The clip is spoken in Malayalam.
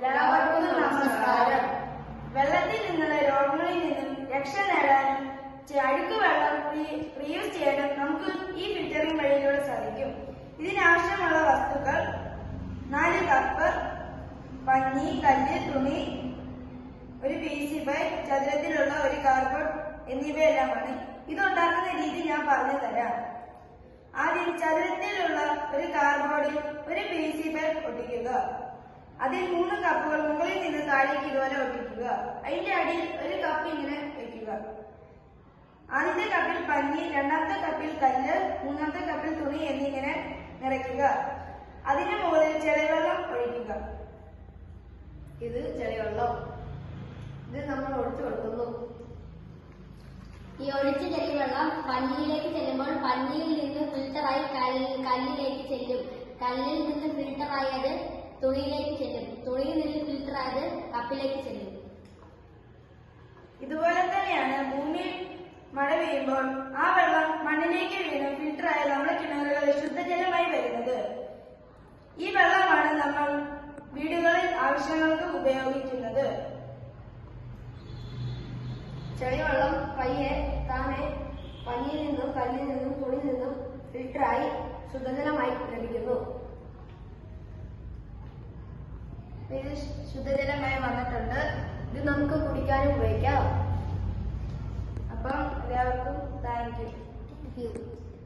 എല്ലാവർക്കും നമസ്കാരം. വെള്ളത്തിൽ നിന്നുള്ള രോഗങ്ങളിൽ നിന്നും രക്ഷ നേടാനും അഴുക്ക് വെള്ളം റീയൂസ് ചെയ്യാനും നമുക്ക് ഈ ഫിൽറ്ററിംഗ് വഴിയിലൂടെ സാധിക്കും. ഇതിനാവശ്യമുള്ള വസ്തുക്കൾ 4 കപ്പ്, പഞ്ഞി, കല്ല്, തുണി, ഒരു PVC പൈപ്പ്, ചതുരത്തിലുള്ള ഒരു കാർഡ്ബോർഡ് എന്നിവയെല്ലാമാണ്. ഇതുണ്ടാക്കുന്ന രീതി ഞാൻ പറഞ്ഞു തരാം. ആദ്യം ചതുരത്തിലുള്ള ഒരു കാർഡ്ബോർഡിൽ ഒരു PVC പൈപ്പ് ഒട്ടിക്കുക. അതിൽ 3 കപ്പുകൾ മുകളിൽ നിന്ന് താഴേക്ക് ഇതുപോലെ ഒട്ടിക്കുക. അതിന്റെ അടിയിൽ ഒരു കപ്പ് ഇങ്ങനെ വെക്കുക. ആദ്യത്തെ കപ്പിൽ പഞ്ഞി, രണ്ടാമത്തെ കപ്പിൽ കല്ല്, മൂന്നാമത്തെ കപ്പിൽ തുണി എന്നിങ്ങനെ നിറയ്ക്കുക. അതിന് മുകളിൽ ചെളിവെള്ളം ഒഴിക്കുക. ഇത് ചെളിവെള്ളം. ഇത് നമ്മൾ ഒഴിച്ചു കൊടുക്കുന്നു. ഈ ഒഴിച്ച ചെളിവെള്ളം പഞ്ഞിയിലേക്ക് ചെല്ലുമ്പോൾ പഞ്ഞിയിൽ നിന്ന് ഫിൽട്ടറായി കല്ലിലേക്ക് ചെല്ലും. കല്ലിൽ നിന്ന് ഫിൽട്ടറായത് തുണിയിലേക്ക് ചെല്ലും. തുണിയിൽ നിന്ന് ഫിൽട്ടറായത് കപ്പിലേക്ക് ചെല്ലും. ഇതുപോലെ തന്നെയാണ് ഭൂമിയിൽ മഴ പെയ്യുമ്പോൾ ആ വെള്ളം മണ്ണിലേക്ക് വീണ് ഫിൽട്ടറായി നമ്മുടെ കിണറുകളിൽ ശുദ്ധജലമായി വരുന്നത്. ഈ വെള്ളമാണ് നമ്മൾ വീടുകളിൽ ആവശ്യങ്ങൾക്ക് ഉപയോഗിക്കുന്നത്. ചെളിവെള്ളം പയ്യെ താനെ പഞ്ഞിയിൽ നിന്നും കല്ലിൽ നിന്നും തുണിയിൽ നിന്നും ഫിൽട്ടറായി ശുദ്ധജലമായി ലഭിക്കുന്നു. ഇത് ശുദ്ധജലമായി വന്നിട്ടുണ്ട്. ഇത് നമുക്ക് കുടിക്കാനും ഉപയോഗിക്കാം. അപ്പം എല്ലാവർക്കും താങ്ക് യു.